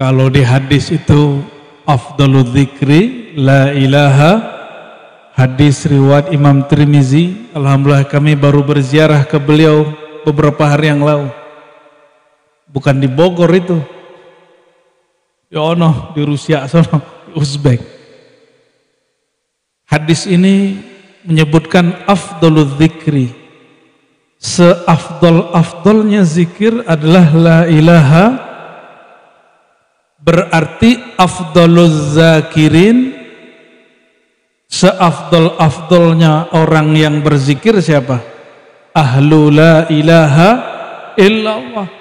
Kalau di hadis itu afdalul dzikri la ilaha, hadis riwayat Imam Tirmizi. Alhamdulillah kami baru berziarah ke beliau beberapa hari yang lalu. Bukan di Bogor itu, di ono, di Rusia sono, di Uzbek. Hadis ini menyebutkan afdalul dzikri, seafdol-afdolnya zikir adalah la ilaha. Berarti afdaluz zakirin, seafdol-afdolnya orang yang berzikir siapa? Ahlu la ilaha illallah.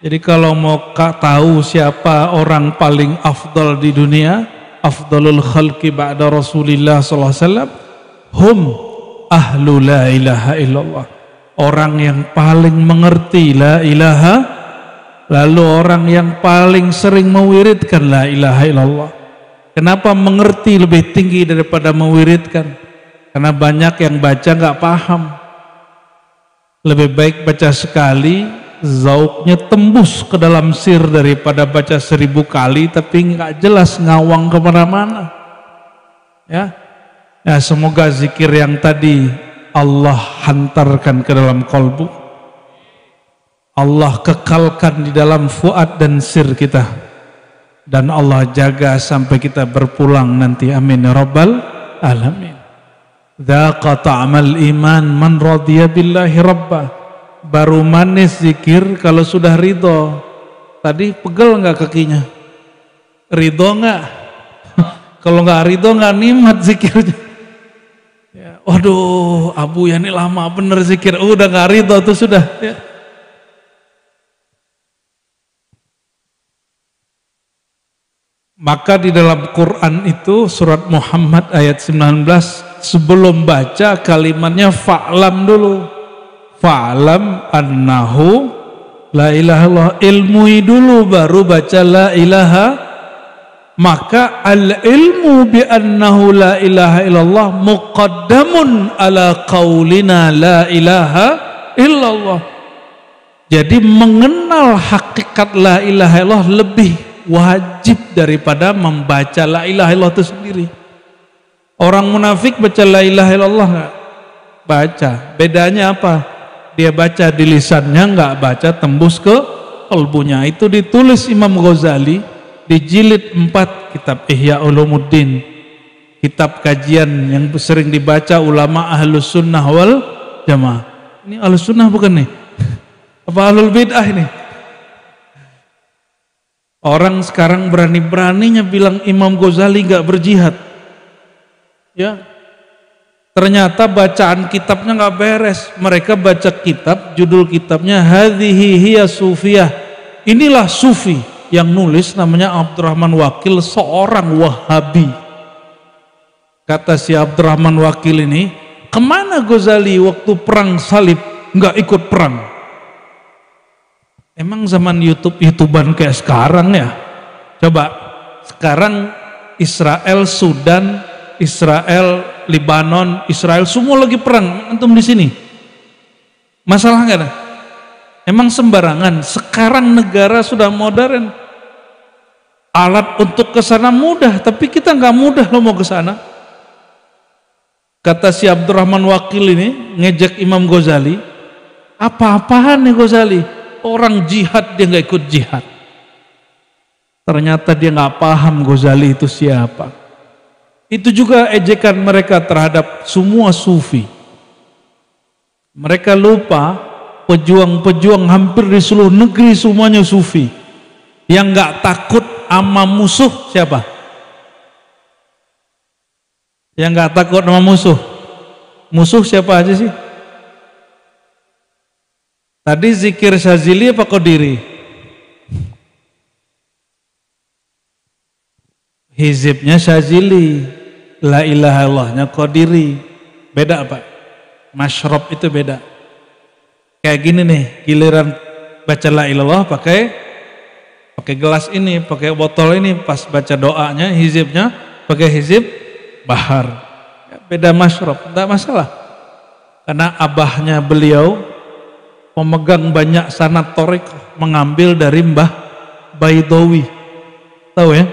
Jadi kalau mau tahu siapa orang paling afdal di dunia, afdalul khalqi ba'da Rasulillah sallallahu alaihi wasallam, hum ahlu la ilaha illallah. Orang yang paling mengerti la ilaha, lalu orang yang paling sering mewiridkan la ilaha illallah. Kenapa mengerti lebih tinggi daripada mewiridkan? Karena banyak yang baca nggak paham. Lebih baik baca sekali, zauknya tembus ke dalam sir, daripada baca 1000 kali tapi nggak jelas, ngawang kemana-mana. Ya, semoga zikir yang tadi Allah hantarkan ke dalam kolbu, Allah kekalkan di dalam fuad dan sir kita, dan Allah jaga sampai kita berpulang nanti. Amin ya rabbal alamin. Dzaqa ta'mal iman man radiya billahi rabba. Baru manis zikir kalau sudah ridho. Tadi pegel nggak kakinya? Ridho nggak? Kalau nggak ridho nggak nikmat zikirnya. Ya, waduh, Abu ya ini lama bener zikir. Udah nggak ridho tuh sudah. Ya. Maka di dalam Quran itu surat Muhammad ayat 19, sebelum baca kalimatnya fa'lam dulu. Fa'lam annahu la ilaha illallah, ilmui dulu baru baca la ilaha. Maka al-ilmu bi annahu la ilaha illallah muqaddamun ala qaulina la ilaha illallah. Jadi mengenal hakikat la ilaha illallah lebih wajib daripada membaca la ilaha illallah itu sendiri. Orang munafik baca la ilaha illallah enggak? Baca. Bedanya apa? Dia baca di lisannya, enggak baca tembus ke kalbunya. Itu ditulis Imam Ghazali di jilid 4 kitab Ihya Ulumuddin, kitab kajian yang sering dibaca ulama ahlus sunnah wal jamaah. Ini ahlus sunnah bukan nih? Apa ahlul bid'ah ini? Orang sekarang berani-beraninya bilang Imam Ghazali gak berjihad. Ya, ternyata bacaan kitabnya gak beres. Mereka baca kitab, judul kitabnya Hadhihi Hiya Sufiyah. Inilah Sufi. Yang nulis namanya Abdurrahman Wakil, seorang Wahabi. Kata si Abdurrahman Wakil ini, kemana Ghazali waktu perang salib gak ikut perang? Emang zaman YouTuban kayak sekarang ya? Coba, sekarang Israel, Sudan, Israel, Libanon, Israel, semua lagi perang. Antum di sini, masalah nggak ada? Emang sembarangan? Sekarang negara sudah modern, alat untuk ke sana mudah, tapi kita nggak mudah loh mau ke sana. Kata si Abdurrahman Wakil ini ngejek Imam Ghazali, apa-apaan nih Ghazali? Orang jihad dia nggak ikut jihad. Ternyata dia nggak paham Ghazali itu siapa. Itu juga ejekan mereka terhadap semua sufi. Mereka lupa pejuang-pejuang hampir di seluruh negeri semuanya sufi. Yang nggak takut sama musuh siapa? Yang nggak takut sama musuh? Musuh siapa aja sih? Tadi zikir Syazili apa Qadiri? Hizibnya Syazili, la ilaha illallahnya Qadiri. Beda apa? Masyrob itu beda. Kayak gini nih, giliran baca la ilallah pakai gelas ini, pakai botol ini, pas baca doanya, hizibnya pakai hizib bahar. Beda masyrob, tidak masalah. Karena abahnya beliau pemegang banyak sanad thariqah, mengambil dari Mbah Baidawi. Tahu ya?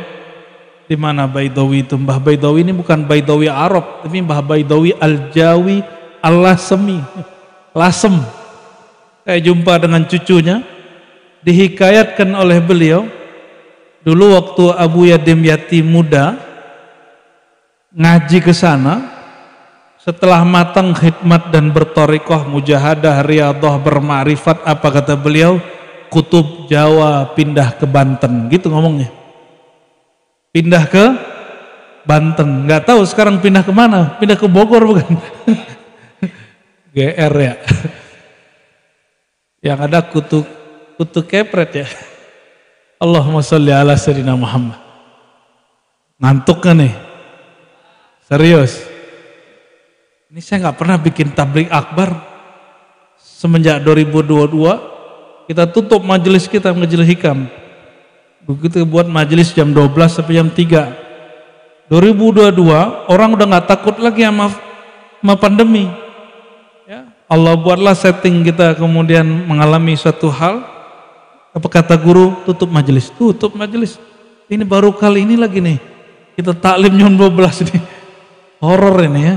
Di mana Baidawi itu? Mbah Baidawi ini bukan Baidawi Arab, tapi Mbah Baidawi Al-Jawi Al-Lasemi. Lasem. Saya jumpa dengan cucunya, dihikayatkan oleh beliau, dulu waktu Abu Yadim Yati muda, ngaji ke sana, setelah matang khidmat dan bertorikoh, mujahadah, riadah, berma'rifat, apa kata beliau? Kutub Jawa pindah ke Banten, gitu ngomongnya. Pindah ke Banten, nggak tahu sekarang pindah ke mana? Pindah ke Bogor bukan? GR ya. Yang ada kutu kepret ya. Allahumma sholli ala sayyidina Muhammad. Ngantuk kan nih? Serius? Ini saya nggak pernah bikin tabligh akbar semenjak 2022. Kita tutup majelis kita, majelis hikam. Begitu buat majelis jam 12 sampai jam 3. 2022 orang udah nggak takut lagi sama pandemi. Ya, Allah buatlah setting kita kemudian mengalami suatu hal. Apa kata guru? Tutup majelis. Tutup majelis. Ini baru kali ini lagi nih. Kita taklim jam 12 nih. Horor ini ya.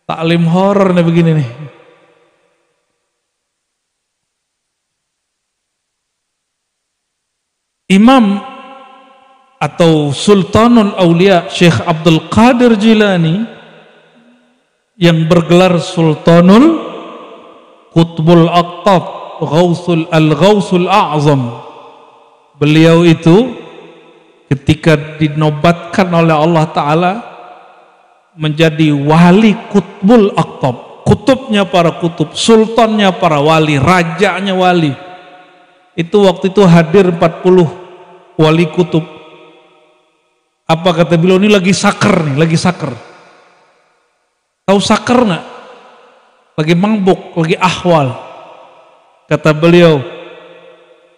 Taklim horor nih begini nih. Imam atau Sultanul Aulia Syekh Abdul Qadir Jilani yang bergelar Sultanul Qutbul Aqtab Al-Ghausul A'zam, beliau itu ketika dinobatkan oleh Allah Ta'ala menjadi wali Qutbul Aqtab, kutubnya para kutub, sultannya para wali, rajanya wali. Itu waktu itu hadir 40 wali kutub. Apa kata beliau? Ini lagi saker nih, lagi saker. Tahu saker nggak? Lagi mabuk, lagi ahwal. Kata beliau,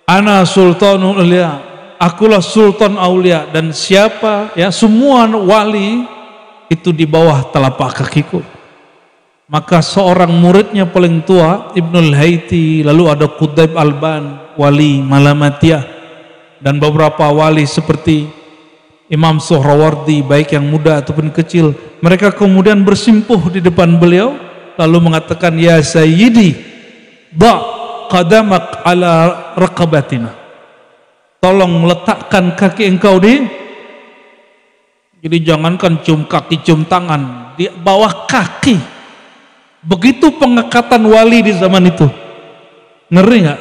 ana sultanul aulia, akulah sultan aulia, dan siapa ya semua wali itu di bawah telapak kakiku. Maka seorang muridnya paling tua, Ibnul Haiti, lalu ada Qudayb Alban, wali Malamatiyah, dan beberapa wali seperti Imam Suhrawardi, baik yang muda ataupun kecil. Mereka kemudian bersimpuh di depan beliau, lalu mengatakan, ya Sayyidi, da' qadamak ala raqabatina. Tolong letakkan kaki engkau di, jadi jangankan cium kaki, cium tangan, di bawah kaki. Begitu pengangkatan wali di zaman itu. Ngeri nggak?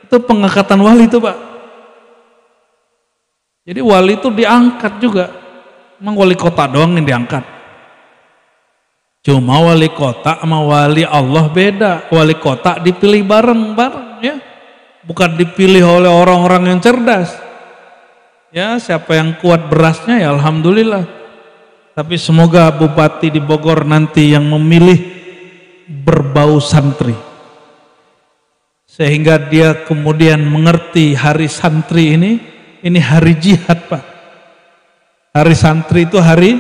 Itu pengangkatan wali itu, Pak. Jadi wali itu diangkat juga. Emang wali kota doang yang diangkat? Cuma wali kota sama wali Allah beda. Wali kota dipilih bareng-bareng ya. Bukan dipilih oleh orang-orang yang cerdas. Ya, siapa yang kuat berasnya ya alhamdulillah. Tapi semoga bupati di Bogor nanti yang memilih berbau santri, sehingga dia kemudian mengerti hari santri ini hari jihad, Pak. Hari santri itu hari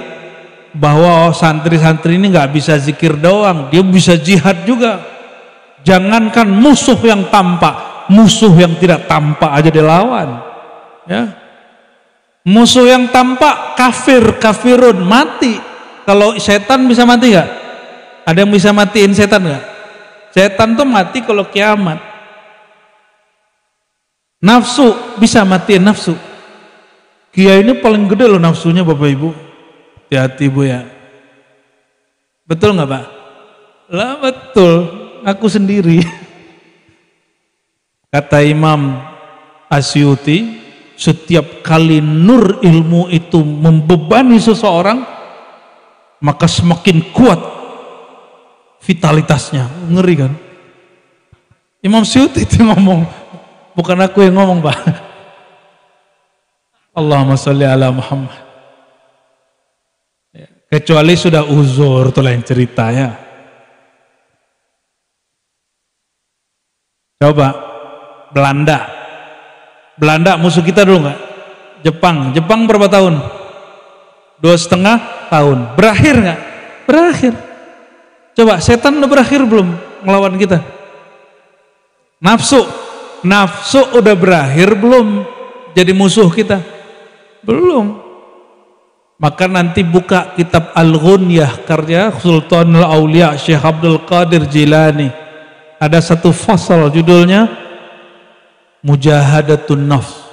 bahwa santri-santri ini nggak bisa zikir doang, dia bisa jihad juga. Jangankan musuh yang tampak, musuh yang tidak tampak aja dilawan ya. Musuh yang tampak kafirun mati. Kalau setan bisa mati nggak? Ada yang bisa matiin setan nggak? Setan tuh mati kalau kiamat. Nafsu bisa matiin nafsu. Kiai ini paling gede loh nafsunya, Bapak Ibu. Hati-hati Bu ya. Betul nggak Pak? Lah betul. Aku sendiri. Kata Imam Asyuti, setiap kali nur ilmu itu membebani seseorang, maka semakin kuat vitalitasnya. Ngeri kan? Imam Syuuti itu ngomong, bukan aku yang ngomong, Pak. Allahumma sholli ala Muhammad. Kecuali sudah uzur, itu lain ceritanya. Coba Belanda musuh kita dulu nggak? Jepang berapa tahun? 2,5 tahun. Berakhir nggak? Berakhir. Coba setan udah berakhir belum melawan kita? Nafsu udah berakhir belum? jadi musuh kita? Belum. Maka nanti buka kitab Al-Ghunyah karya Sultanul Aulia Syekh Abdul Qadir Jilani. Ada satu fasal judulnya Mujahadatun Nafs,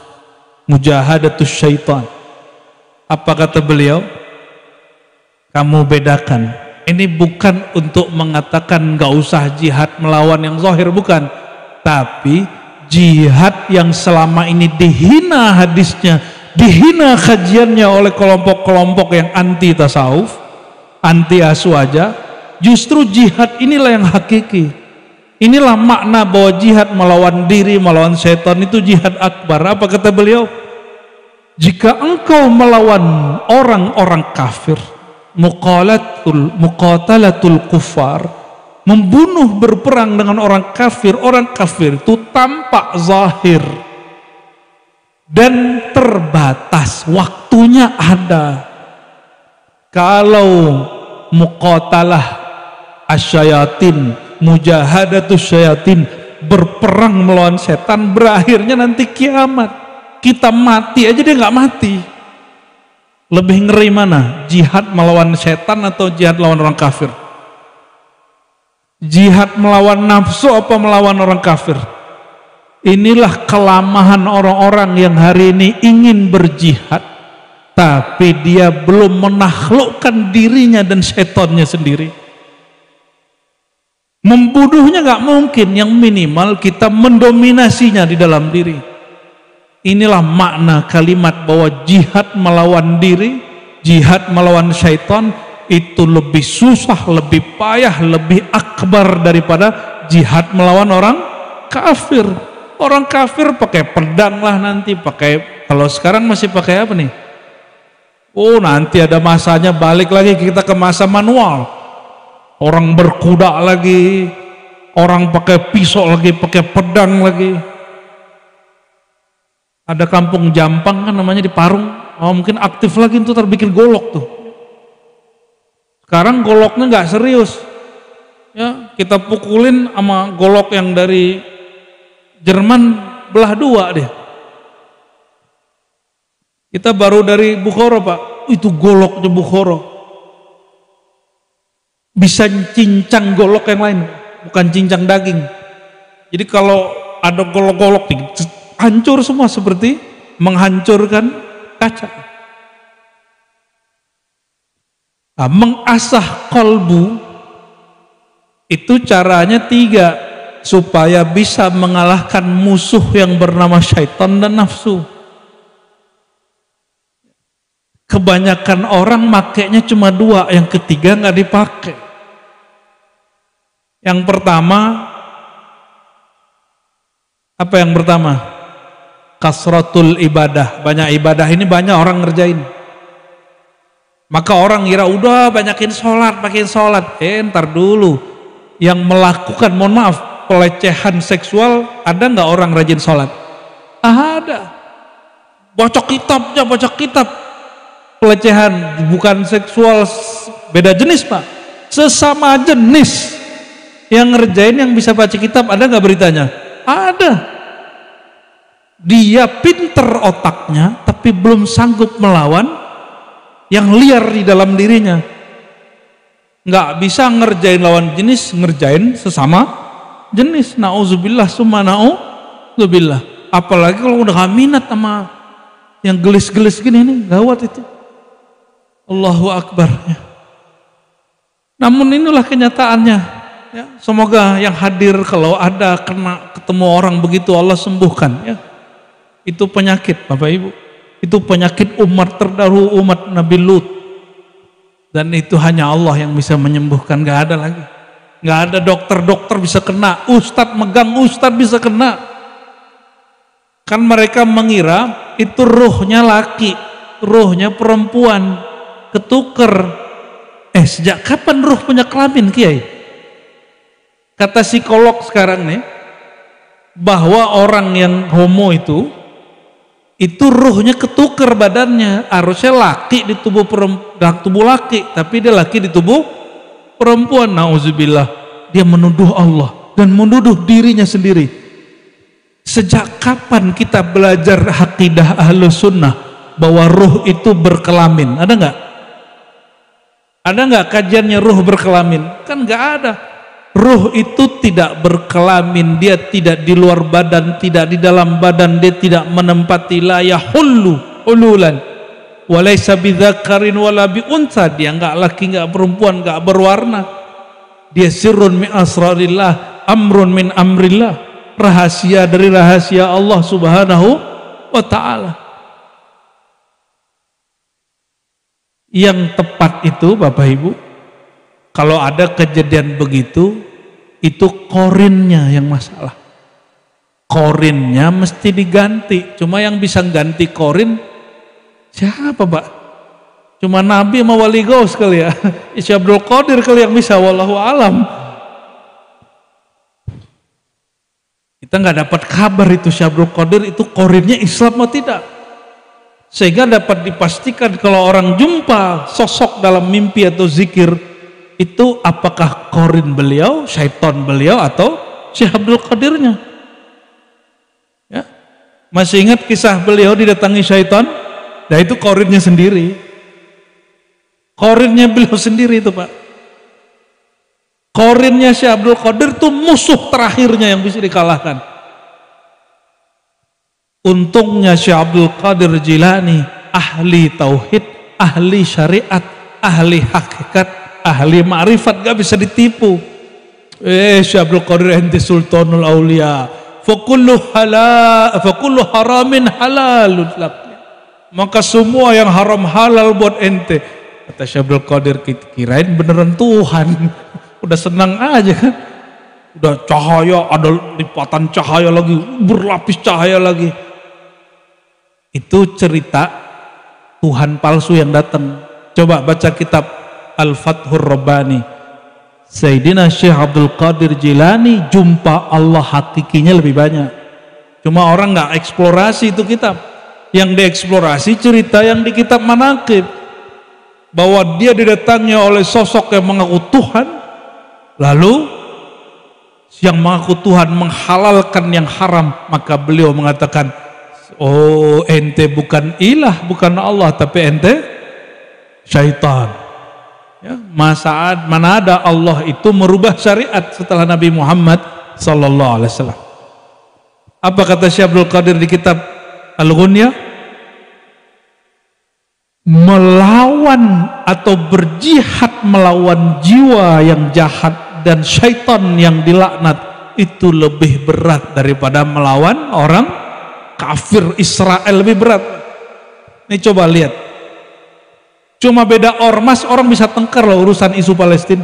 Mujahadatus Syaitan. Apa kata beliau? Kamu bedakan. Ini bukan untuk mengatakan gak usah jihad melawan yang zahir, bukan. Tapi jihad yang selama ini dihina hadisnya, dihina kajiannya oleh kelompok-kelompok yang anti tasawuf, anti aswaja, justru jihad inilah yang hakiki. Inilah makna bahwa jihad melawan diri, melawan setan itu jihad akbar. Apa kata beliau? Jika engkau melawan orang-orang kafir, muqatalatul kufar, membunuh berperang dengan orang kafir itu tampak zahir dan terbatas, waktunya ada. Kalau muqatalah asyayatin, mujahadatus syayatin, berperang melawan setan, berakhirnya nanti kiamat. Kita mati aja dia nggak mati. Lebih ngeri mana? Jihad melawan setan atau jihad melawan orang kafir? Jihad melawan nafsu apa melawan orang kafir? Inilah kelamahan orang-orang yang hari ini ingin berjihad, tapi dia belum menaklukkan dirinya dan setannya sendiri. Membunuhnya nggak mungkin, yang minimal kita mendominasinya di dalam diri. Inilah makna kalimat bahwa jihad melawan diri, jihad melawan syaitan itu lebih susah, lebih payah, lebih akbar daripada jihad melawan orang kafir. Orang kafir pakai pedang lah nanti, pakai, kalau sekarang masih pakai apa nih? Oh, nanti ada masanya balik lagi kita ke masa manual. Orang berkuda lagi, orang pakai pisau lagi, pakai pedang lagi. Ada kampung Jampang kan namanya di Parung, oh, mungkin aktif lagi itu terbikin golok tuh. Sekarang goloknya nggak serius, ya kita pukulin sama golok yang dari Jerman belah dua deh. Kita baru dari Bukhara Pak, itu goloknya Bukhara bisa cincang golok yang lain, bukan cincang daging. Jadi kalau ada golok-golok hancur semua seperti menghancurkan kaca. Nah, mengasah kolbu itu caranya 3 supaya bisa mengalahkan musuh yang bernama syaitan dan nafsu. Kebanyakan orang makainya cuma 2, yang ketiga nggak dipakai. Yang pertama, apa yang pertama? Kasratul ibadah, banyak ibadah. Ini banyak orang ngerjain, maka orang kira udah banyakin sholat, makin sholat. Ntar dulu, yang melakukan, mohon maaf, pelecehan seksual, ada nggak orang rajin sholat? Ada. Baca kitabnya, baca kitab. Pelecehan bukan seksual, beda jenis Pak, sesama jenis. Yang ngerjain yang bisa baca kitab, ada nggak beritanya? Ada. Dia pinter otaknya, tapi belum sanggup melawan yang liar di dalam dirinya. Nggak bisa ngerjain lawan jenis, ngerjain sesama jenis. Nauzubillah summa nauzubillah. Apalagi kalau udah gak minat sama yang gelis-gelis gini, nih gawat itu. Allahu Akbar. Namun inilah kenyataannya. Ya, semoga yang hadir kalau ada ketemu orang begitu Allah sembuhkan. Ya. Itu penyakit Bapak Ibu, itu penyakit umat terdahulu, umat Nabi Lut, dan itu hanya Allah yang bisa menyembuhkan. Gak ada lagi, gak ada dokter bisa kena, ustadz megang ustadz bisa kena. Kan mereka mengira itu ruhnya laki, ruhnya perempuan, ketuker. Sejak kapan ruh punya kelamin Kiai? Kata psikolog sekarang nih, bahwa orang yang homo itu ruhnya ketuker badannya, harusnya laki di tubuh tubuh laki, tapi dia laki di tubuh perempuan. Nauzubillah, dia menuduh Allah dan menuduh dirinya sendiri. Sejak kapan kita belajar akidah Ahlus Sunnah bahwa ruh itu berkelamin? Ada nggak? Ada nggak kajiannya ruh berkelamin? Kan nggak ada. Ruh itu tidak berkelamin, dia tidak di luar badan, tidak di dalam badan, dia tidak menempati la yahullu ululan walaysa bidzakarin wala biunsa, dia nggak laki nggak perempuan, nggak berwarna, dia sirrun min asrarillah, amrun min amrillah, rahasia dari rahasia Allah subhanahu wa ta'ala. Yang tepat itu Bapak Ibu, kalau ada kejadian begitu, itu korinnya yang masalah. Korinnya mesti diganti. Cuma yang bisa ganti korin siapa Pak? Cuma Nabi sama Wali Gaus kali ya. Syekh Abdul Qadir kali yang bisa, wallahu alam. Kita nggak dapat kabar itu Syekh Abdul Qadir itu korinnya Islam atau tidak. Sehingga dapat dipastikan kalau orang jumpa sosok dalam mimpi atau zikir, itu apakah korin beliau, syaitan beliau, atau Syekh Abdul Qadirnya. Ya. Masih ingat kisah beliau didatangi syaitan? Nah itu korinnya sendiri. Korinnya beliau sendiri itu Pak. Korinnya Syekh Abdul Qadir itu musuh terakhirnya yang bisa dikalahkan. Untungnya Syekh Abdul Qadir Jilani ahli tauhid, ahli syariat, ahli hakikat, ahli ma'rifat, gak bisa ditipu. Syekh Abdul Qadir ente sultanul aulia, fakullu haramin halalun lak, maka semua yang haram halal buat ente. Kata Syekh Abdul Qadir, kirain beneran Tuhan. Udah senang aja kan, udah cahaya, ada lipatan cahaya lagi, berlapis cahaya lagi. Itu cerita Tuhan palsu yang datang. Coba baca kitab Al-Fathur Rabbani. Sayyidina Syekh Abdul Qadir Jilani jumpa Allah hakikinya lebih banyak. Cuma orang nggak eksplorasi itu kitab. Yang dieksplorasi cerita yang di kitab Manaqib, bahwa dia didatangi oleh sosok yang mengaku Tuhan, lalu yang mengaku Tuhan menghalalkan yang haram, maka beliau mengatakan, oh ente bukan ilah, bukan Allah, tapi ente syaitan. Ya, mana ada Allah itu merubah syariat setelah Nabi Muhammad sallallahu alaihi wasallam. Apa kata Syekh Abdul Qadir di kitab Al-Ghunyah? Melawan atau berjihad melawan jiwa yang jahat dan syaitan yang dilaknat itu lebih berat daripada melawan orang kafir Israel, lebih berat. Ini coba lihat, cuma beda ormas orang bisa tengkar loh urusan isu Palestina.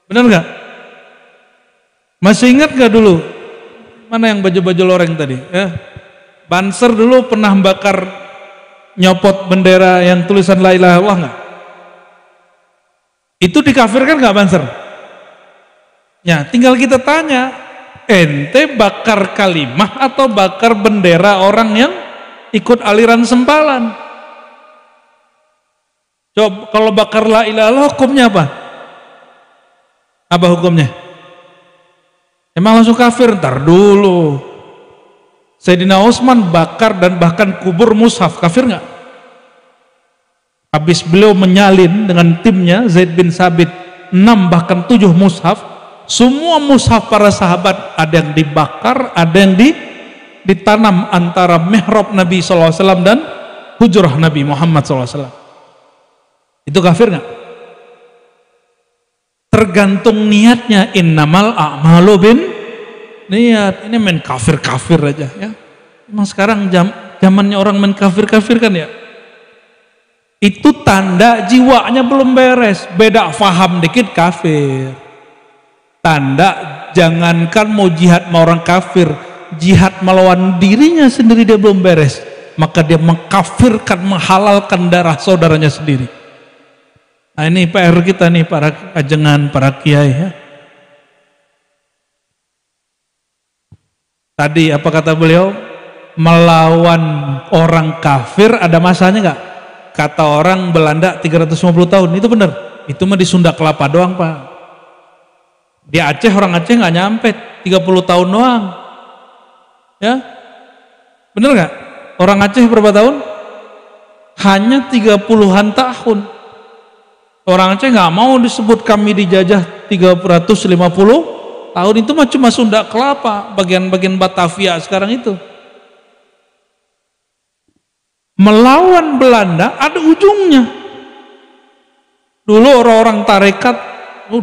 Benar nggak? Masih ingat nggak dulu? Mana yang baju-baju loreng tadi? Ya. Banser dulu pernah bakar, nyopot bendera yang tulisan la ilaha illallah nggak? Itu dikafirkan nggak Banser? Ya, tinggal kita tanya, ente bakar kalimah atau bakar bendera orang yang ikut aliran sempalan? Coba kalau bakar la ilaha illallah hukumnya apa? Apa hukumnya? Emang langsung kafir? Ntar dulu. Sayyidina Utsman bakar dan bahkan kubur mushaf, kafir nggak? Habis beliau menyalin dengan timnya Zaid bin Sabit 6 bahkan 7 mushaf, semua mushaf para sahabat ada yang dibakar, ada yang ditanam antara mihrab Nabi SAW dan hujrah Nabi Muhammad SAW. Itu kafir nggak? Tergantung niatnya. Innamal a'malu bin niat. Ini main kafir-kafir aja ya. Emang sekarang zamannya orang main kafir-kafir kan ya. Itu tanda jiwanya belum beres. Beda faham dikit kafir. Tanda jangankan mau jihad sama orang kafir, jihad melawan dirinya sendiri dia belum beres, maka dia mengkafirkan, menghalalkan darah saudaranya sendiri. Nah ini PR kita nih para kajengan, para kiai ya. Tadi apa kata beliau? Melawan orang kafir ada masanya nggak? Kata orang Belanda 350 tahun, itu benar. Itu mah di Sunda Kelapa doang Pak. Di Aceh orang Aceh nggak nyampe 30 tahun doang. Ya, bener nggak? Orang Aceh berapa tahun? Hanya 30-an tahun. Orang Aceh nggak mau disebut kami dijajah 350 tahun, itu mah cuma Sunda Kelapa, bagian-bagian Batavia sekarang itu. Melawan Belanda ada ujungnya. Dulu orang-orang tarekat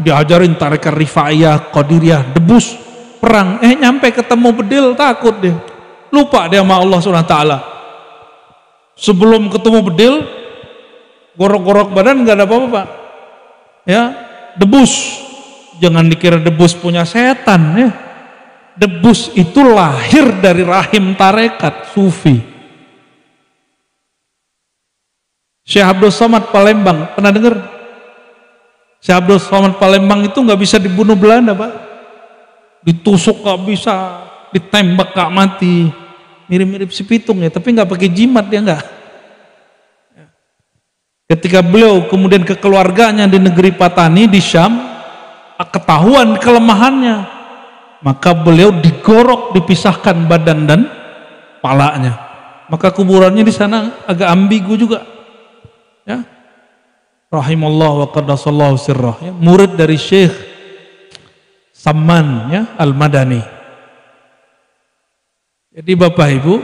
diajarin tarekat Rifaiyah, Qadiriyah, debus perang, nyampe ketemu bedil takut deh. Lupa dia sama Allah SWT. Sebelum ketemu bedil, gorok-gorok badan nggak ada apa-apa, Pak. Ya, debus. Jangan dikira debus punya setan ya. Debus itu lahir dari rahim tarekat sufi. Syekh Abdul Somad Palembang, pernah dengar? Syekh Abdul Somad Palembang itu nggak bisa dibunuh Belanda, Pak. Ditusuk nggak bisa, ditembak nggak mati. Mirip-mirip si Pitung ya, tapi nggak pakai jimat dia nggak. Ketika beliau kemudian ke keluarganya di negeri Patani di Syam, ketahuan kelemahannya, maka beliau digorok, dipisahkan badan dan palanya. Maka kuburannya di sana agak ambigu juga. Ya, rahimallahu wa qaddasallahu sirrah. Ya, murid dari Syekh Samman ya Al-Madani. Jadi Bapak Ibu,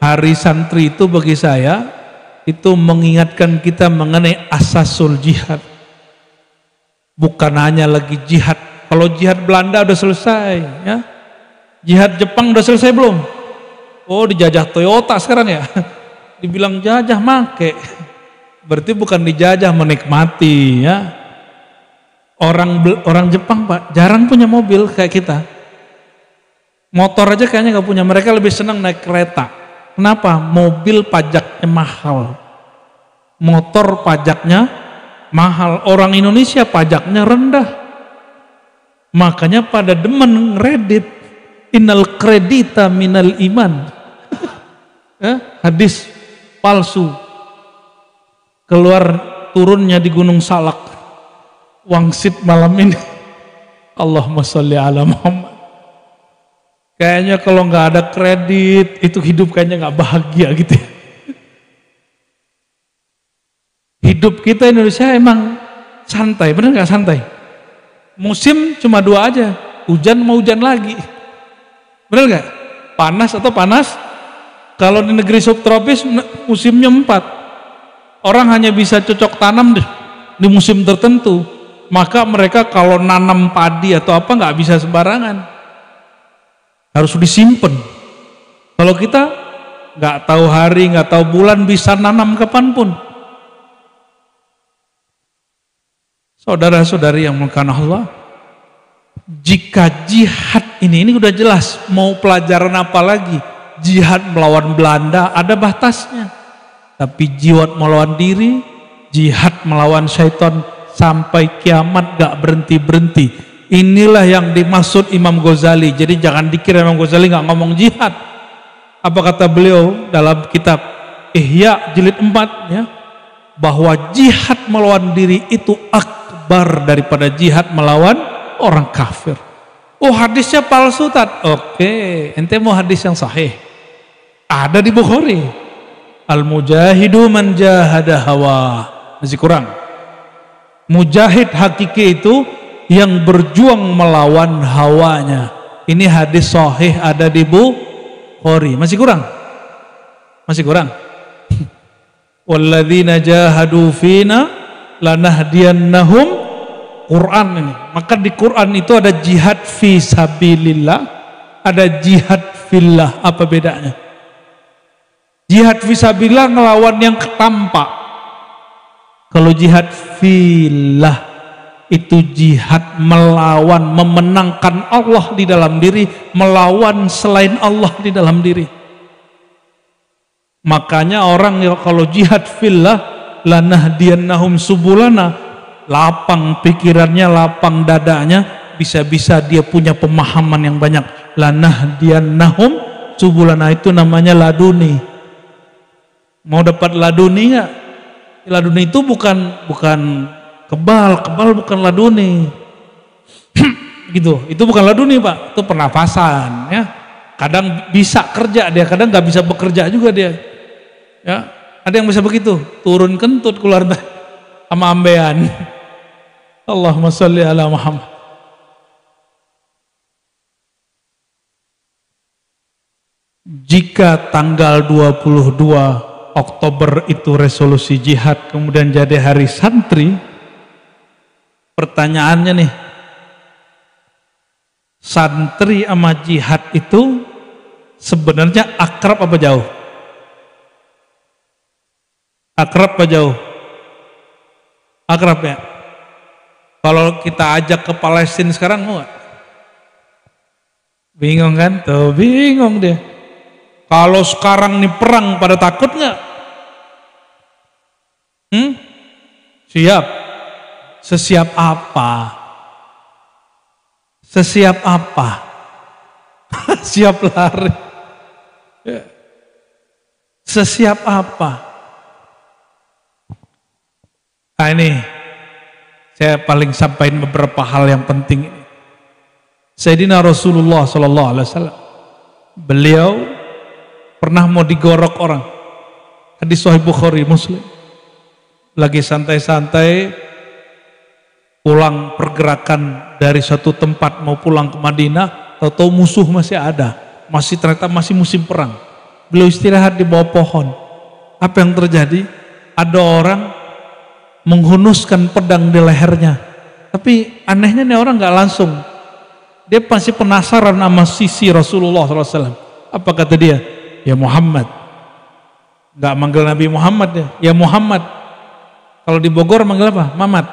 hari santri itu bagi saya itu mengingatkan kita mengenai asasul jihad. Bukan hanya lagi jihad. Kalau jihad Belanda udah selesai ya. Jihad Jepang udah selesai belum? Oh, dijajah Toyota sekarang ya. Dibilang jajah make. Berarti bukan dijajah, menikmati ya. Orang Jepang, Pak, jarang punya mobil kayak kita. Motor aja kayaknya nggak punya. Mereka lebih senang naik kereta. Kenapa? Mobil pajaknya mahal, motor pajaknya mahal. Orang Indonesia pajaknya rendah, makanya pada demen ngeredit. Innal kredita minal iman. Hadis palsu. Keluar turunnya di Gunung Salak, wangsit malam ini. Allahumma sholli ala Muhammad. Kayaknya kalau nggak ada kredit itu hidup kayaknya nggak bahagia gitu. Hidup kita Indonesia emang santai, bener nggak santai? Musim cuma 2 aja, hujan mau hujan lagi, bener nggak? Panas atau panas? Kalau di negeri subtropis musimnya 4. Orang hanya bisa cocok tanam di musim tertentu. Maka mereka kalau nanam padi atau apa nggak bisa sembarangan. Harus disimpan. Kalau kita nggak tahu hari, nggak tahu bulan, bisa nanam kapanpun. Saudara-saudari yang muliakan Allah, jika jihad ini udah jelas, mau pelajaran apa lagi? Jihad melawan Belanda ada batasnya. Tapi jihad melawan diri, jihad melawan syaitan sampai kiamat gak berhenti-berhenti. Inilah yang dimaksud Imam Ghazali. Jadi jangan dikira Imam Ghazali nggak ngomong jihad. Apa kata beliau dalam kitab Ihya jilid 4 ya, bahwa jihad melawan diri itu akbar daripada jihad melawan orang kafir. Oh, hadisnya palsu, Tat. Oke, ente mau hadis yang sahih? Ada di Bukhari. Al-mujahidu man jahada hawa. Masih kurang. Mujahid hakiki itu yang berjuang melawan hawanya. Ini hadis sahih ada di Bukhari. Masih kurang? Masih kurang? Walladzina jahadu fina lanahdiyannahum. Quran ini. Maka di Quran itu ada jihad fi sabilillah, ada jihad fillah. Apa bedanya? Jihad fi sabilillah ngelawan yang ketampak. Kalau jihad fillah itu jihad melawan, memenangkan Allah di dalam diri, melawan selain Allah di dalam diri. Makanya orang yang kalau jihad fillah lanahdiyannahum subulana, lapang pikirannya, lapang dadanya, bisa-bisa dia punya pemahaman yang banyak. Lanahdiyannahum subulana itu namanya laduni. Mau dapat laduni nggak? Laduni itu bukan kebal bukan laduni. Gitu. Itu bukan laduni, Pak. Itu pernapasan ya. Kadang bisa kerja dia, kadang nggak bisa bekerja juga dia. Ya, ada yang bisa begitu, turun kentut keluar sama ambean. Allahumma sholli ala Muhammad. Jika tanggal 22 Oktober itu resolusi jihad, kemudian jadi hari santri, pertanyaannya nih, santri sama jihad itu sebenarnya akrab apa jauh? Akrab apa jauh? Akrab ya. Kalau kita ajak ke Palestina sekarang mau gak? Bingung kan? Tuh bingung dia. Kalau sekarang nih perang pada takut nggak? Siap. Sesiap apa? Sesiap apa? Siap lari. Sesiap apa? Nah ini saya paling sampaikan beberapa hal yang penting ini. Sayyidina Rasulullah Sallallahu Alaihi Wasallam, beliau pernah mau digorok orang. Hadis Sahih Bukhari Muslim. Lagi santai-santai pulang pergerakan dari satu tempat mau pulang ke Madinah, tahu-tahu musuh masih ada, ternyata masih musim perang. Beliau istirahat di bawah pohon. Apa yang terjadi? Ada orang menghunuskan pedang di lehernya, tapi anehnya nih orang nggak langsung. Dia pasti penasaran sama sisi Rasulullah SAW. Apa kata dia? Ya Muhammad. Nggak manggil Nabi Muhammad ya. Ya Muhammad. Kalau di Bogor manggil apa? Mamat.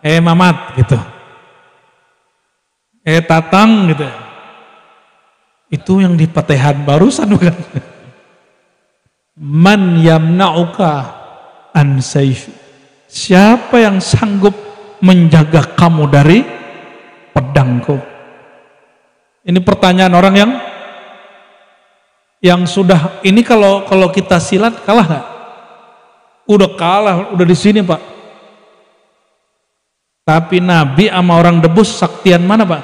Mamat gitu. Tatang gitu. Itu yang di Patehan barusan bukan? Man yamna'uka an sayfi. Siapa yang sanggup menjaga kamu dari pedangku? Ini pertanyaan orang yang sudah ini kalau kita silat kalah nggak? Udah kalah, udah di sini Pak. Tapi Nabi sama orang debus saktian mana Pak?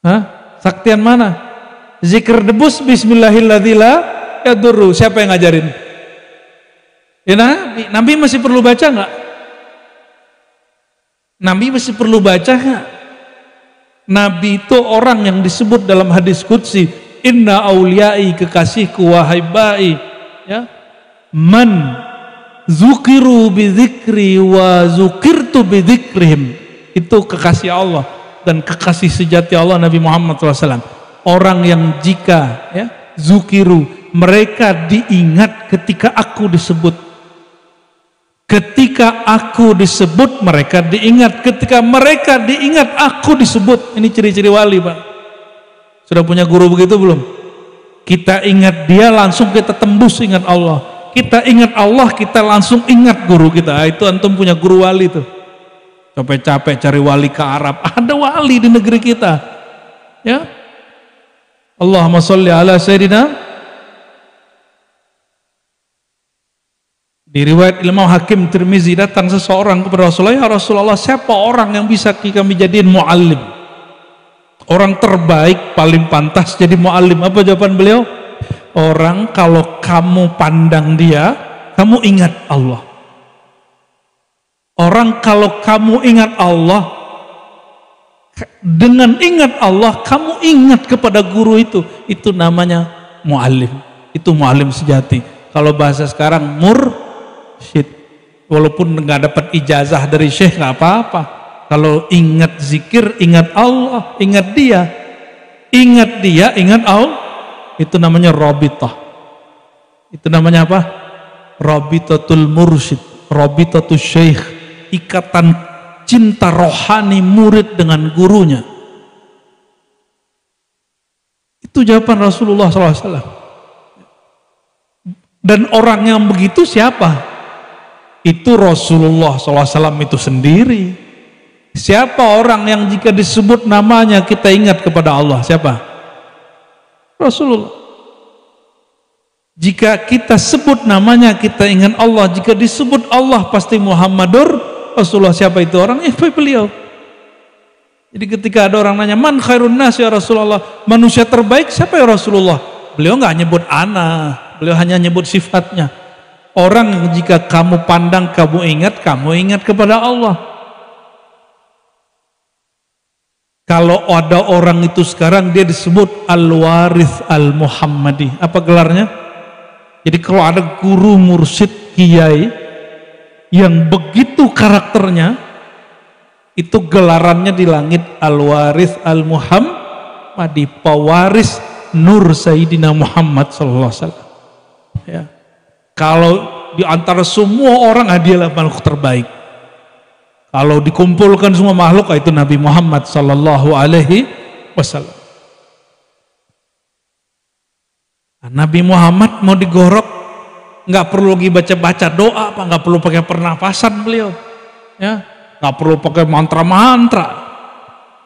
Hah? Saktian mana? Zikir debus bismillahirrahmanirrahim ya duru. Siapa yang ngajarin? Ya Nabi masih perlu baca nggak? Nabi masih perlu baca nggak? Nabi itu orang yang disebut dalam hadis qudsi, inna auliyai, kekasihku, wahai bai, ya, man zukiru bidzikri wa zukirtu bidzikrihim. Itu kekasih Allah dan kekasih sejati Allah Nabi Muhammad SAW. Orang yang jika ya zukiru, mereka diingat ketika aku disebut. Ketika aku disebut mereka diingat, ketika mereka diingat aku disebut. Ini ciri-ciri wali Pak. Sudah punya guru begitu belum? Kita ingat dia langsung kita tembus ingat Allah. Kita ingat Allah kita langsung ingat guru kita. Itu antum punya guru wali tuh. Capek-capek cari wali ke Arab, ada wali di negeri kita. Ya. Allahumma sholli ala sayyidina. Di riwayat Imam Hakim Tirmizi datang seseorang kepada Rasulullah, ya Rasulullah, siapa orang yang bisa kami jadiin muallim? Orang terbaik paling pantas jadi muallim. Apa jawaban beliau? Orang kalau kamu pandang dia, kamu ingat Allah. Orang kalau kamu ingat Allah, dengan ingat Allah kamu ingat kepada guru itu namanya muallim. Itu muallim sejati. Kalau bahasa sekarang mursyid. Walaupun nggak dapat ijazah dari syekh nggak apa-apa. Kalau ingat zikir, ingat Allah, ingat dia, ingat Allah, itu namanya rabitah. Itu namanya apa? Rabitatul mursyid, rabitatul syekh, ikatan cinta rohani murid dengan gurunya. Itu jawaban Rasulullah SAW. Dan orang yang begitu siapa? Itu Rasulullah SAW itu sendiri. Siapa orang yang jika disebut namanya kita ingat kepada Allah? Siapa? Rasulullah. Jika kita sebut namanya kita ingat Allah. Jika disebut Allah pasti Muhammadur Rasulullah. Siapa itu orang? Beliau. Jadi ketika ada orang nanya, man khairun nas ya Rasulullah, manusia terbaik siapa ya Rasulullah? Beliau nggak nyebut ana, beliau hanya nyebut sifatnya. Orang yang jika kamu pandang, kamu ingat kepada Allah. Kalau ada orang itu sekarang dia disebut Al-Warith Al-Muhammadi. Apa gelarnya? Jadi kalau ada guru mursyid kiai yang begitu karakternya, itu gelarannya di langit Al-Warith Al-Muhammadi, pewaris Nur Sayyidina Muhammad sallallahu alaihi wasallam. Ya. Kalau di antara semua orang dialah makhluk terbaik. Kalau dikumpulkan semua makhluk itu Nabi Muhammad sallallahu alaihi wasallam. Nabi Muhammad mau digorok nggak perlu lagi baca-baca doa, nggak perlu pakai pernafasan beliau. Ya. Nggak perlu pakai mantra-mantra,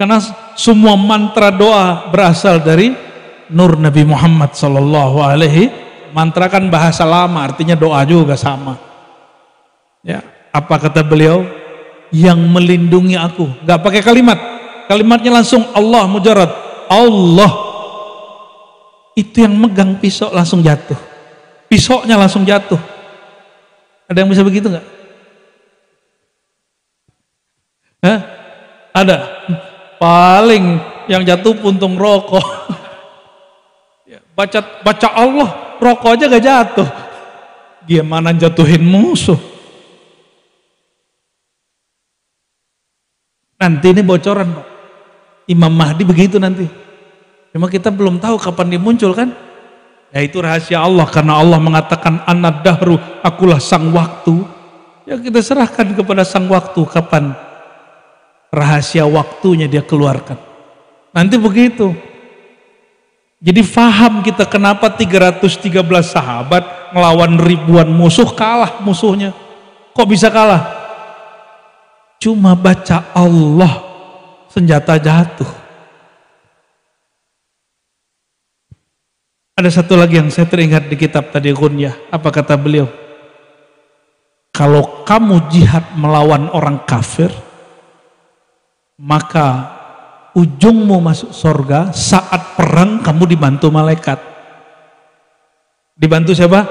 karena semua mantra doa berasal dari Nur Nabi Muhammad Sallallahu Alaihi. Mantra kan bahasa lama, artinya doa juga sama. Ya, apa kata beliau? Yang melindungi aku, nggak pakai kalimat, kalimatnya langsung Allah mujarad, Allah. Itu yang megang pisau langsung jatuh, pisaunya langsung jatuh. Ada yang bisa begitu nggak? Hah? Ada. Paling yang jatuh puntung rokok. Baca Allah, rokok aja gak jatuh. Gimana jatuhin musuh? Nanti ini bocoran, Pak. Imam Mahdi begitu nanti. Cuma kita belum tahu kapan dia muncul kan? Ya itu rahasia Allah, karena Allah mengatakan Anad dahru, akulah sang waktu. Ya kita serahkan kepada sang waktu kapan rahasia waktunya dia keluarkan. Nanti begitu. Jadi faham kita kenapa 313 sahabat melawan ribuan musuh kalah musuhnya. Kok bisa kalah? Cuma baca Allah senjata jatuh. Ada satu lagi yang saya teringat di kitab tadi Ghunyah. Apa kata beliau? Kalau kamu jihad melawan orang kafir, maka ujungmu masuk surga. Saat perang kamu dibantu malaikat. Dibantu siapa?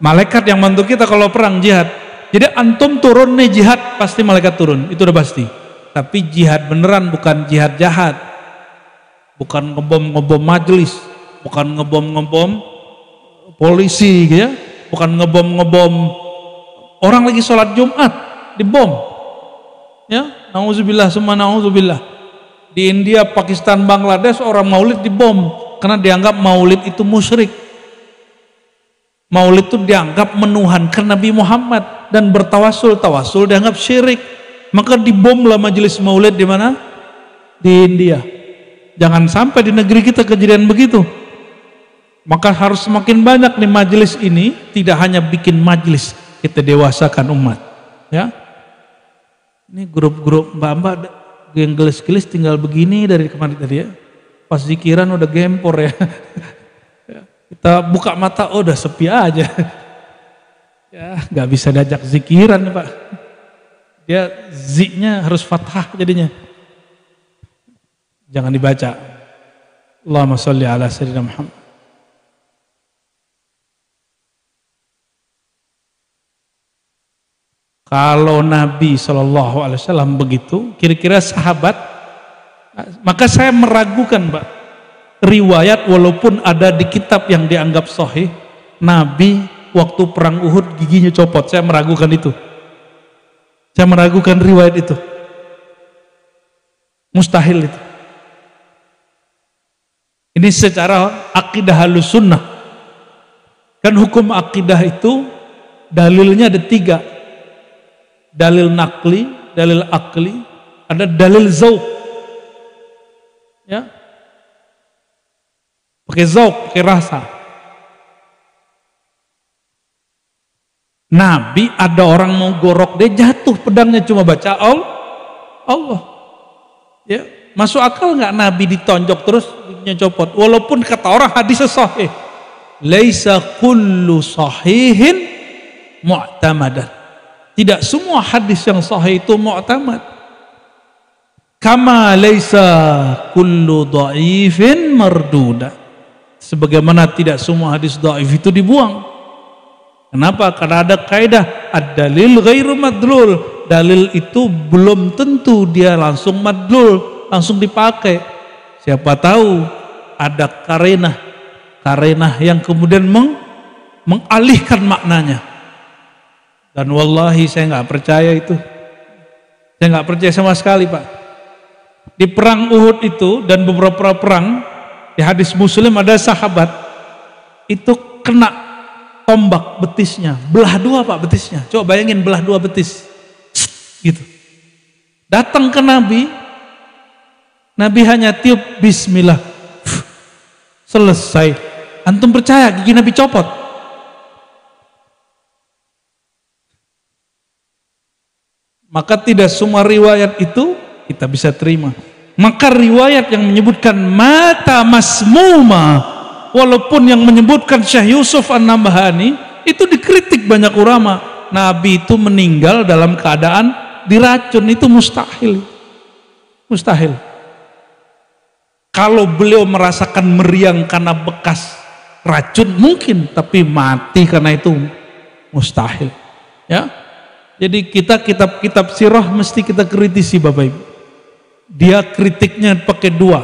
Malaikat yang bantu kita kalau perang jihad. Jadi antum turun nih jihad, pasti malaikat turun, itu udah pasti. Tapi jihad beneran, bukan jihad jahat, bukan ngebom majelis, bukan ngebom polisi gitu ya, bukan ngebom orang lagi sholat Jumat dibom. Ya, nauzubillah summa nauzubillah. Di India, Pakistan, Bangladesh orang maulid dibom karena dianggap maulid itu musyrik. Maulid itu dianggap menuhankan Nabi Muhammad dan bertawasul dianggap syirik. Maka dibomlah majelis maulid di mana? Di India. Jangan sampai di negeri kita kejadian begitu. Maka harus semakin banyak nih majelis ini, tidak hanya bikin majelis, kita dewasakan umat. Ya. Ini grup-grup mbak-mbak yang gelis-gelis tinggal begini dari kemarin tadi ya. Pas zikiran udah gempor ya. Kita buka mata, oh udah sepi aja. Ya, nggak bisa diajak zikiran nih Pak. Dia ziknya harus fathah jadinya. Jangan dibaca. Allahumma sholli ala sayyidina Muhammad. Kalau Nabi SAW begitu, kira-kira sahabat, maka saya meragukan Pak, riwayat walaupun ada di kitab yang dianggap sahih, Nabi waktu perang Uhud giginya copot, saya meragukan itu. Saya meragukan riwayat itu. Mustahil itu. Ini secara akidah Ahlus Sunnah. Kan hukum akidah itu dalilnya ada 3. Dalil nakli, dalil akli, ada dalil zauq. Ya. Pakai zauq, pakai rasa. Nabi ada orang mau gorok, dia jatuh pedangnya cuma baca Allah. Ya, masuk akal nggak Nabi ditonjok terus giginya copot? Walaupun kata orang hadisnya sahih. Laisa kullu sahihin mu'tamadan. Tidak semua hadis yang sahih itu mu'tamad. Kama laisa kullu dhaifin marduda. Sebagaimana tidak semua hadis dhaif itu dibuang. Kenapa? Karena ada kaidah ad-dalil ghairu madlul. Dalil itu belum tentu dia langsung madlul, langsung dipakai. Siapa tahu ada karenah yang kemudian mengalihkan maknanya. Dan wallahi saya nggak percaya itu. Saya nggak percaya sama sekali, Pak. Di perang Uhud itu dan beberapa perang di hadis Muslim ada sahabat itu kena tombak betisnya, belah dua Pak betisnya. Coba bayangin belah dua betis, gitu. Datang ke Nabi, Nabi hanya tiup Bismillah, selesai. Antum percaya gigi Nabi copot? Maka tidak semua riwayat itu kita bisa terima. Maka riwayat yang menyebutkan mata masmuma, walaupun yang menyebutkan Syekh Yusuf An-Nabhani itu dikritik banyak ulama. Nabi itu meninggal dalam keadaan diracun, itu mustahil. Mustahil. Kalau beliau merasakan meriang karena bekas racun mungkin, tapi mati karena itu mustahil. Ya. Jadi kita kitab-kitab sirah mesti kita kritisi Bapak Ibu. Dia kritiknya pakai dua.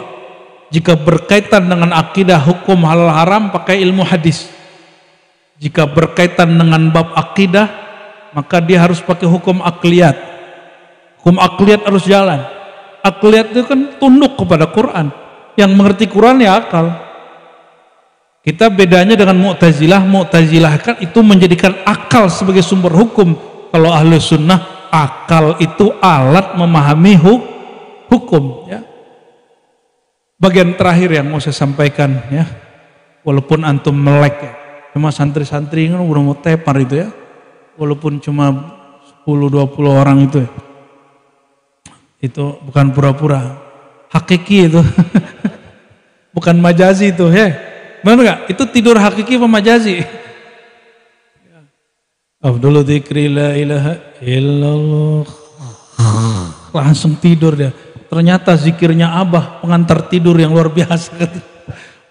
Jika berkaitan dengan akidah hukum halal haram pakai ilmu hadis. Jika berkaitan dengan bab akidah maka dia harus pakai hukum akliyat. Hukum akliyat harus jalan. Akliyat itu kan tunduk kepada Quran. Yang mengerti Quran ya akal. Kita bedanya dengan Mu'tazilah. Mu'tazilah kan itu menjadikan akal sebagai sumber hukum. Kalau ahli sunnah akal itu alat memahami hukum, ya. Bagian terakhir yang mau saya sampaikan, ya, walaupun antum melek, ya, cuma santri-santri kan udah mau tepar itu ya, walaupun cuma 10-20 orang itu, ya. Itu bukan pura-pura, hakiki itu, bukan majazi itu, ya, benar nggak? Itu tidur hakiki apa majazi? Afdalu dzikri la ilaha illallah, langsung tidur dia. Ternyata zikirnya Abah pengantar tidur yang luar biasa.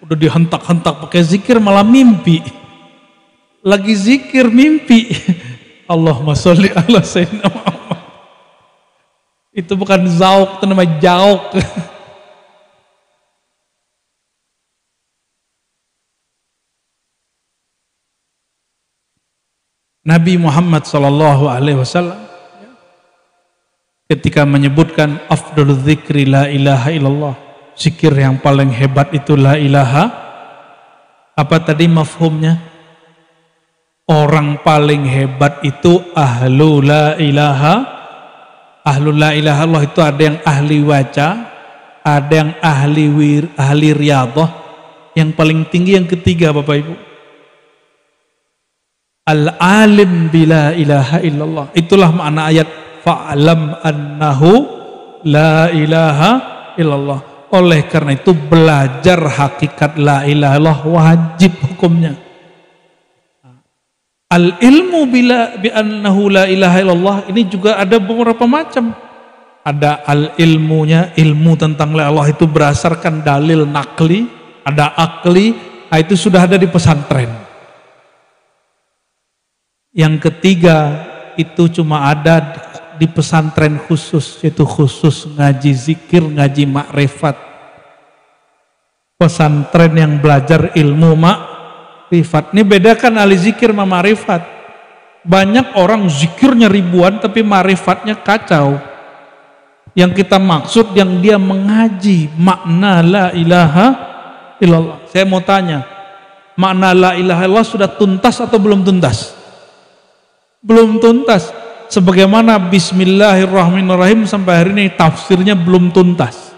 Udah dihentak-hentak pakai zikir malah mimpi. Lagi zikir mimpi. Allahumma sholli ala sayyidina Muhammad. Itu bukan zauk, itu namanya jauk. Nabi Muhammad SAW ketika menyebutkan afdalul dzikri la ilaha illallah, zikir yang paling hebat itu la ilaha, apa tadi mafhumnya? Orang paling hebat itu ahlu la ilaha. Ahlu la ilaha Allah itu ada yang ahli waca, ada yang ahli riyadhah, yang paling tinggi yang ketiga Bapak Ibu, al-alim bila ilaha illallah. Itulah makna ayat fa'lam annahu la ilaha illallah. Oleh karena itu belajar hakikat la ilaha illallah wajib hukumnya. Al-ilmu bila bi annahu la ilaha illallah ini juga ada beberapa macam. Ada al-ilmunya, ilmu tentang la ilaha itu berdasarkan dalil nakli, ada akli, itu sudah ada di pesantren. Yang ketiga itu cuma ada di pesantren khusus, yaitu khusus ngaji zikir, ngaji makrifat. Pesantren yang belajar ilmu makrifat. Ini bedakan ahli zikir sama makrifat. Banyak orang zikirnya ribuan tapi makrifatnya kacau. Yang kita maksud yang dia mengaji makna la ilaha illallah. Saya mau tanya, makna la ilaha illallah sudah tuntas atau belum tuntas? Belum tuntas. Sebagaimana bismillahirrahmanirrahim sampai hari ini tafsirnya belum tuntas.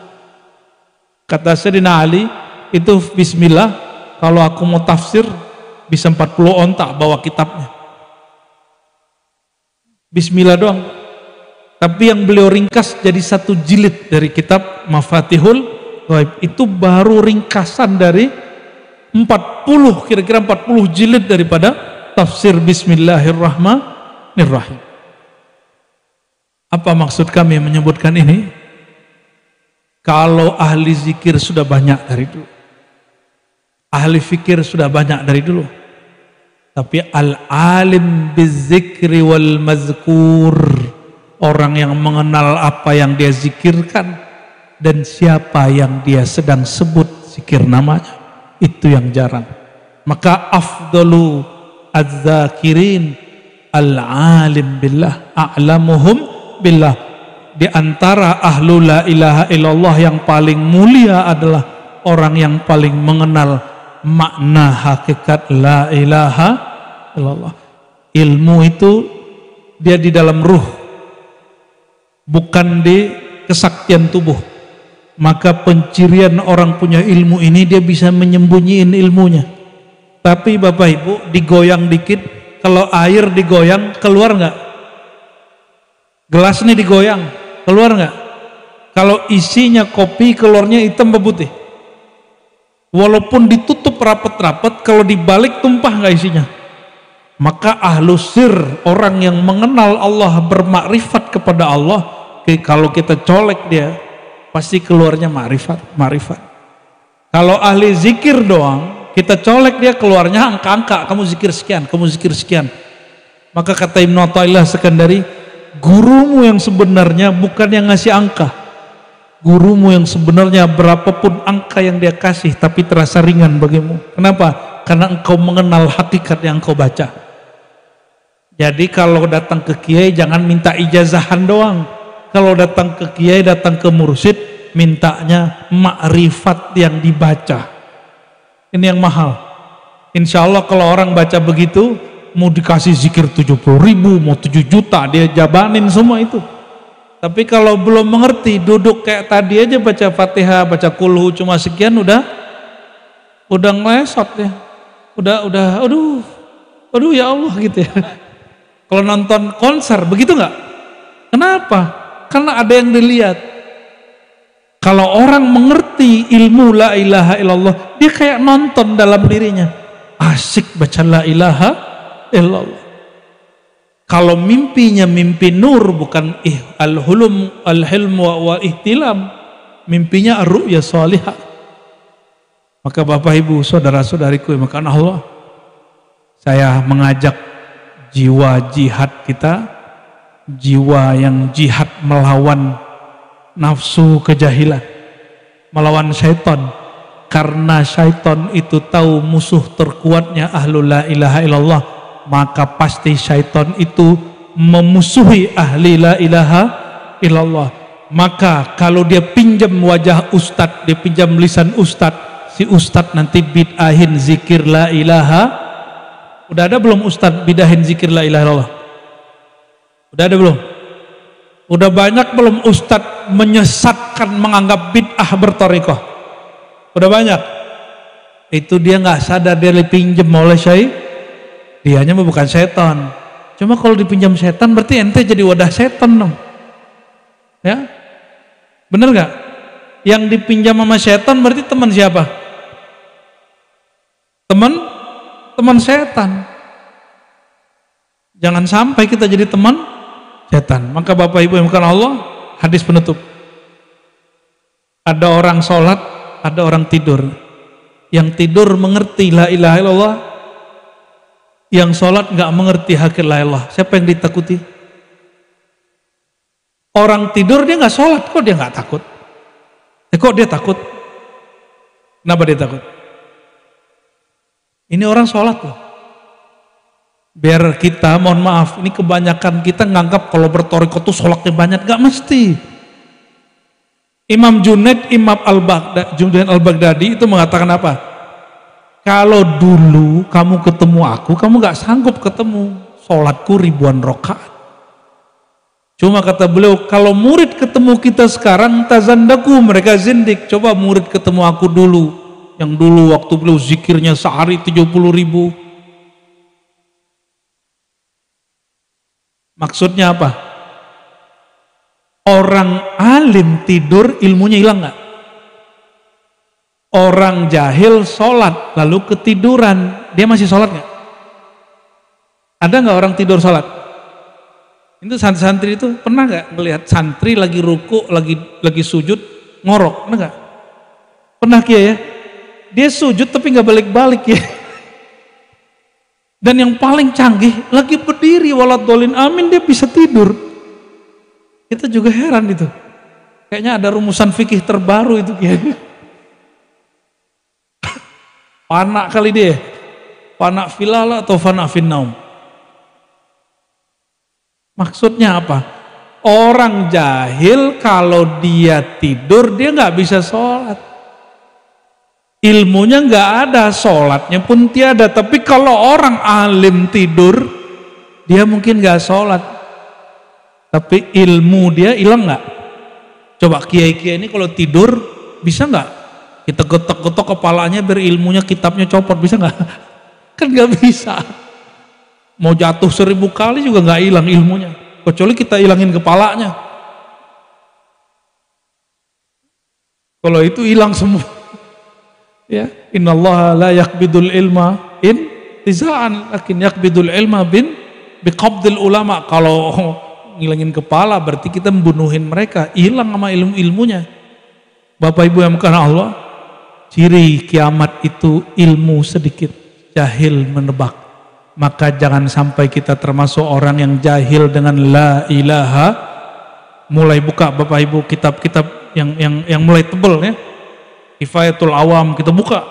Kata Sayyidina Ali, itu bismillah kalau aku mau tafsir bisa 40 ontak bawa kitabnya. Bismillah doang. Tapi yang beliau ringkas jadi satu jilid dari kitab Mafatihul Ghaib. Itu baru ringkasan dari 40, kira-kira 40 jilid daripada tafsir bismillahirrahmanirrahim. Apa maksud kami menyebutkan ini? Kalau ahli zikir sudah banyak dari dulu, ahli fikir sudah banyak dari dulu, tapi al-alim bizzikri wal mazkur, orang yang mengenal apa yang dia zikirkan dan siapa yang dia sedang sebut zikir namanya, itu yang jarang. Maka afdalu az-zakirin al-alim billah a'lamuhum billah. Di antara ahlu la ilaha illallah yang paling mulia adalah orang yang paling mengenal makna hakikat la ilaha illallah. Ilmu itu dia di dalam ruh, bukan di kesaktian tubuh. Maka pencirian orang punya ilmu ini, dia bisa menyembunyiin ilmunya. Tapi Bapak Ibu, digoyang dikit, kalau air digoyang keluar nggak? Gelas ini digoyang, keluar nggak? Kalau isinya kopi, keluarnya hitam apa putih? Walaupun ditutup rapat-rapat, kalau dibalik tumpah nggak isinya? Maka ahlu sir, orang yang mengenal Allah, bermakrifat kepada Allah, kalau kita colek dia, pasti keluarnya makrifat. Kalau ahli zikir doang, kita colek dia, keluarnya angka-angka, kamu zikir sekian, kamu zikir sekian. Maka kata Ibnu Athaillah Sekandari, gurumu yang sebenarnya bukan yang ngasih angka. Gurumu yang sebenarnya berapapun angka yang dia kasih, tapi terasa ringan bagimu. Kenapa? Karena engkau mengenal hakikat yang engkau baca. Jadi kalau datang ke kiai jangan minta ijazahan doang. Kalau datang ke kiai, datang ke mursyid, mintanya makrifat yang dibaca. Ini yang mahal. Insya Allah kalau orang baca begitu, mau dikasih zikir 70.000, mau 7 juta, dia jabanin semua itu. Tapi kalau belum mengerti, duduk kayak tadi aja baca Fatihah, baca kulhu cuma sekian, udah ngelesot ya. Aduh ya Allah gitu ya. Kalau nonton konser begitu nggak? Kenapa? Karena ada yang dilihat. Kalau orang mengerti ilmu la ilaha illallah, dia kayak nonton dalam dirinya. Asik baca la ilaha illallah. Kalau mimpinya mimpi nur, bukan al-hilm wa ihtilam, mimpinya ar-ru'ya salihah. Maka Bapak Ibu, saudara-saudariku yang makan Allah, saya mengajak jiwa jihad kita, jiwa yang jihad melawan nafsu kejahilan, melawan syaitan. Karena syaitan itu tahu musuh terkuatnya ahlul la ilaha illallah, maka pasti syaitan itu memusuhi ahli la ilaha illallah. Maka kalau dia pinjam wajah ustadz, dia pinjam lisan ustadz, si ustadz nanti bid'ahin zikir la ilaha. Udah ada belum ustadz bid'ahin zikir la ilaha illallah? Udah ada belum? Udah banyak belum ustadz menyesatkan, menganggap bid'ah berthariqah? Udah banyak. Itu dia nggak sadar dia dipinjam oleh syaitan. Dianya mah bukan setan. Cuma kalau dipinjam setan berarti ente jadi wadah setan dong. Ya? Bener gak? Yang dipinjam sama setan berarti teman siapa? Teman setan. Jangan sampai kita jadi teman setan. Maka Bapak Ibu yang bukan Allah, hadis penutup. Ada orang sholat, ada orang tidur. Yang tidur mengerti la ilaha illallah, yang sholat nggak mengerti hakikat la ilaha. Siapa yang ditakuti? Orang tidur dia nggak sholat, kok dia nggak takut? Kok dia takut? Kenapa dia takut? Ini orang sholat loh. Biar kita, mohon maaf, ini kebanyakan kita nganggap kalau berthariqah itu sholatnya banyak. Nggak mesti. Imam Junaid al-Baghdadi itu mengatakan apa? Kalau dulu kamu ketemu aku, kamu gak sanggup ketemu. Sholatku ribuan rakaat. Cuma kata beliau, kalau murid ketemu kita sekarang, tazandaku, mereka zindik. Coba murid ketemu aku dulu. Yang dulu waktu beliau zikirnya sehari 70.000. Maksudnya apa? Orang alim tidur, ilmunya hilang gak? Orang jahil sholat lalu ketiduran, dia masih sholat nggak? Ada nggak orang tidur sholat? Itu santri itu pernah nggak melihat santri lagi ruku, lagi sujud, ngorok, benar nggak? Pernah Kiai ya? Dia sujud tapi nggak balik-balik ya. Dan yang paling canggih, lagi berdiri waladhdallin amin dia bisa tidur. Kita juga heran itu. Kayaknya ada rumusan fikih terbaru itu Kiai. Panak kali dia. Panak filala atau panak finnaum. Maksudnya apa? Orang jahil kalau dia tidur dia nggak bisa sholat. Ilmunya nggak ada, sholatnya pun tiada. Tapi kalau orang alim tidur, dia mungkin nggak sholat. Tapi ilmu dia hilang nggak? Coba kiai-kiai ini kalau tidur bisa nggak? Kita getok-getok kepalanya biar ilmunya kitabnya copot, bisa nggak? Kan nggak bisa. Mau jatuh 1000 kali juga nggak hilang ilmunya. Kecuali kita hilangin kepalanya. Kalau itu hilang semua. Ya, innallaha la yaqbidul ilma intiza'an lakin yaqbidul ilma biqabdil ulama. Kalau ngilangin kepala berarti kita membunuhin mereka, hilang sama ilmu-ilmunya. Bapak Ibu yang bukan Allah, ciri kiamat itu ilmu sedikit, jahil menebak. Maka jangan sampai kita termasuk orang yang jahil dengan la ilaha. Mulai buka Bapak Ibu kitab-kitab yang mulai tebel ya. Kifayatul Awam kita buka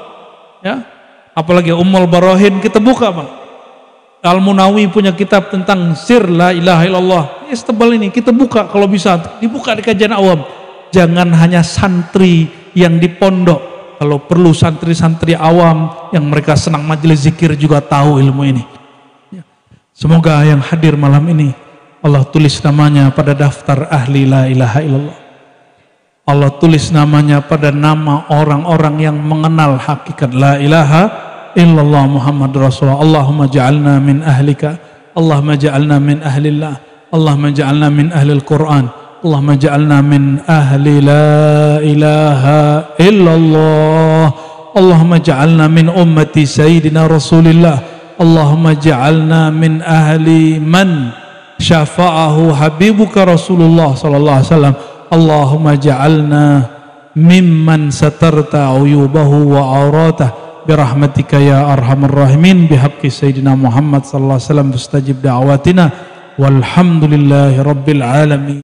ya, apalagi Ummul Barahin kita buka Bang. Al-Munawi punya kitab tentang sir la ilaha illallah, ini tebal ini kita buka, kalau bisa dibuka di kajian awam. Jangan hanya santri yang di pondok, kalau perlu santri-santri awam yang mereka senang majelis zikir juga tahu ilmu ini ya. Semoga yang hadir malam ini Allah tulis namanya pada daftar ahli la ilaha illallah. Allah tulis namanya pada nama orang-orang yang mengenal hakikat la ilaha illallah Muhammad Rasulullah. Allahumma ja'alna min ahlika, Allahumma ja'alna min ahlillah, Allahumma ja'alna min ahlil Quran, Allahumma ja'alna min ahli la ilaha illallah, Allahumma ja'alna min ummati sayyidina Rasulillah, Allahumma ja'alna min ahli man syafa'ahu habibuka Rasulullah sallallahu alaihi wasallam. Allahumma ja'alna mimman satarta uyubahu wa auratah birahmatika ya arhamar rahimin bihaqqi sayyidina Muhammad sallallahu alaihi wasallam, mustajib da'watina walhamdulillahi rabbil alamin.